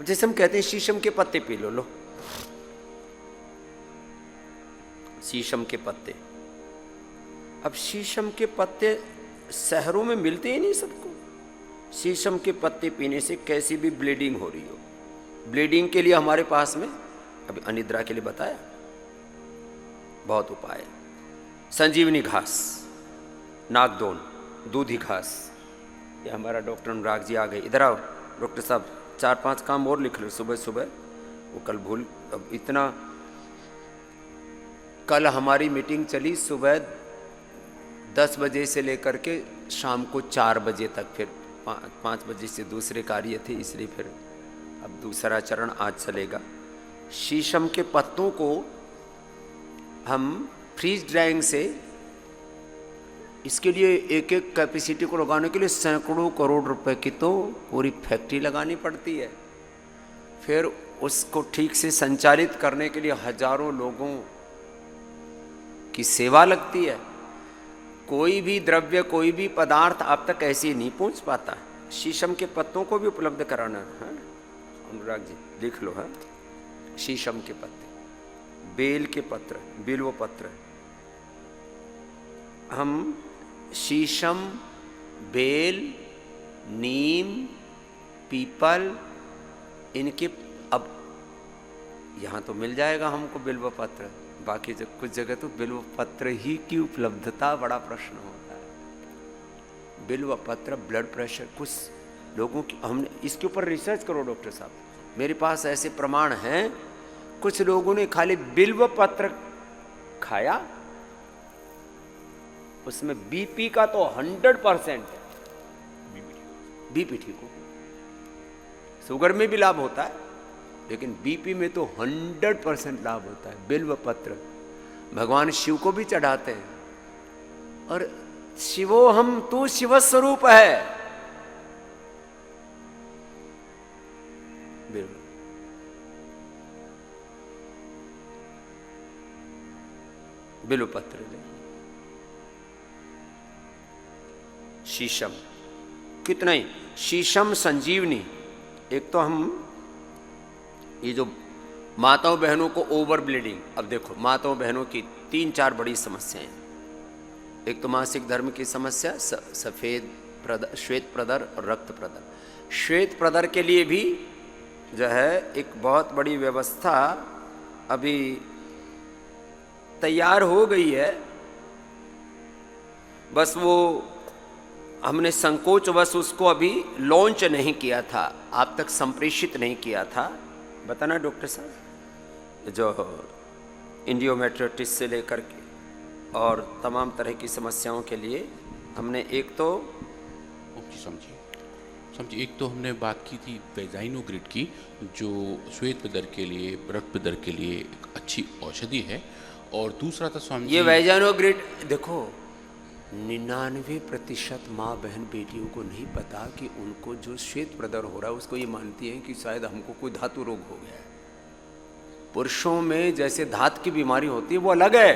जैसे हम कहते हैं शीशम के पत्ते पी लो, शीशम के पत्ते। अब शीशम के पत्ते शहरों में मिलते ही नहीं सबको। शीशम के पत्ते पीने से कैसी भी ब्लीडिंग हो रही हो, ब्लीडिंग के लिए हमारे पास में अभी अनिद्रा के लिए बताया बहुत उपाय है। संजीवनी घास, नागदोन, दूधी घास। ये हमारा डॉक्टर अनुराग जी आ गए, इधर आओ डॉक्टर साहब, 4-5 काम और लिख लो सुबह सुबह, वो कल भूल। अब इतना कल हमारी मीटिंग चली सुबह 10 बजे से लेकर के शाम को 4 बजे तक, फिर 5 बजे से दूसरे कार्य थे, इसलिए फिर अब दूसरा चरण आज चलेगा। शीशम के पत्तों को हम फ्रीज ड्राइंग से, इसके लिए एक एक कैपेसिटी को लगाने के लिए सैकड़ों करोड़ रुपए की तो पूरी फैक्ट्री लगानी पड़ती है। फिर उसको ठीक से संचालित करने के लिए हजारों लोगों की सेवा लगती है। कोई भी द्रव्य, कोई भी पदार्थ आप तक ऐसे ही नहीं पहुंच पाता। शीशम के पत्तों को भी उपलब्ध कराना है। अनुराग जी लिख लो है, शीशम के पत्ते, बेल के पत्र, बिल्व पत्र। हम शीशम, बेल, नीम, पीपल, इनके अब यहाँ तो मिल जाएगा हमको बिल्व पत्र, बाकी कुछ जगह तो बिल्व पत्र ही की उपलब्धता बड़ा प्रश्न होता है। बिल्व पत्र, ब्लड प्रेशर, कुछ लोगों की, हमने इसके ऊपर रिसर्च करो डॉक्टर साहब, मेरे पास ऐसे प्रमाण हैं। कुछ लोगों ने खाली बिल्व पत्र खाया, उसमें बीपी का तो 100% है, बीपी ठीक हो। शुगर में भी लाभ होता है, लेकिन बीपी में तो 100% लाभ होता है। बिल्व पत्र भगवान शिव को भी चढ़ाते हैं। और शिवो हम, तू शिव स्वरूप है। बिल्व, बिल्व पत्र ले, शीशम कितना ही, शीशम संजीवनी। एक तो हम ये जो माताओं बहनों को ओवर ब्लीडिंग, अब देखो माताओं बहनों की 3-4 बड़ी समस्याएं। एक तो मासिक धर्म की समस्या, सफेद प्रदर, श्वेत प्रदर और रक्त प्रदर। श्वेत प्रदर के लिए भी जो है एक बहुत बड़ी व्यवस्था अभी तैयार हो गई है, बस वो हमने संकोचवश उसको अभी लॉन्च नहीं किया था, आप तक संप्रेषित नहीं किया था। बताना डॉक्टर साहब, जो इंडियोमेट्रिटिस से लेकर के और तमाम तरह की समस्याओं के लिए हमने एक तो समझिए, एक तो हमने बात की थी वेजाइनोग्रिड की, जो श्वेत प्रदर के लिए, रक्त प्रदर के लिए एक अच्छी औषधि है। और दूसरा था स्वामी ये वेजाइनोग्रिड, देखो 99% माँ बहन बेटियों को नहीं पता कि उनको जो श्वेत प्रदर हो रहा है उसको ये मानती हैं कि शायद हमको कोई धातु रोग हो गया है। पुरुषों में जैसे धात की बीमारी होती है वो अलग है,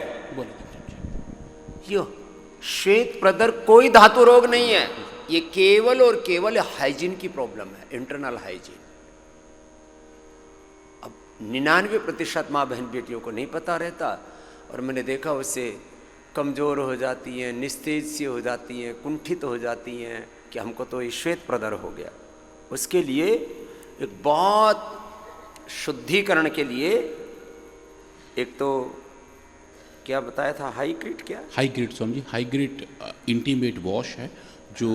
यो श्वेत प्रदर कोई धातु रोग नहीं है, ये केवल और केवल हाइजीन की प्रॉब्लम है, इंटरनल हाइजीन। अब 99% माँ बहन बेटियों को नहीं पता रहता, और मैंने देखा उससे कमज़ोर हो जाती हैं, निस्तेज सी हो जाती हैं, कुंठित हो जाती हैं कि हमको तो ये श्वेत प्रदर हो गया। उसके लिए एक बहुत शुद्धिकरण के लिए एक तो क्या बताया था, हाईग्रिड, क्या हाईग्रिड स्वामी जी, हाईग्रिड इंटीमेट वॉश है जो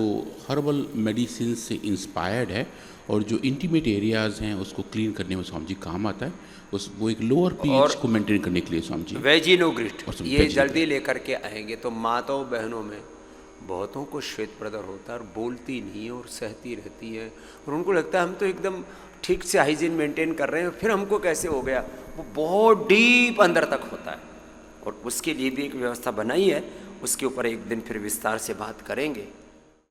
हर्बल मेडिसिन से इंस्पायर्ड है, और जो इंटीमेट एरियाज हैं उसको क्लीन करने में स्वामी जी काम आता है। वो एक लोअर पीएच को मेंटेन करने के लिए स्वामी जी। वेजिनोग्रिड ये जल्दी लेकर के आएंगे। तो माताओं बहनों में बहुतों को श्वेत प्रदर होता है और बोलती नहीं है और सहती रहती है, और उनको लगता है हम तो एकदम ठीक से हाइजीन मेंटेन कर रहे हैं, फिर हमको कैसे हो गया। वो बहुत डीप अंदर तक होता है, और उसके लिए भी एक व्यवस्था बनाई है, उसके ऊपर एक दिन फिर विस्तार से बात करेंगे।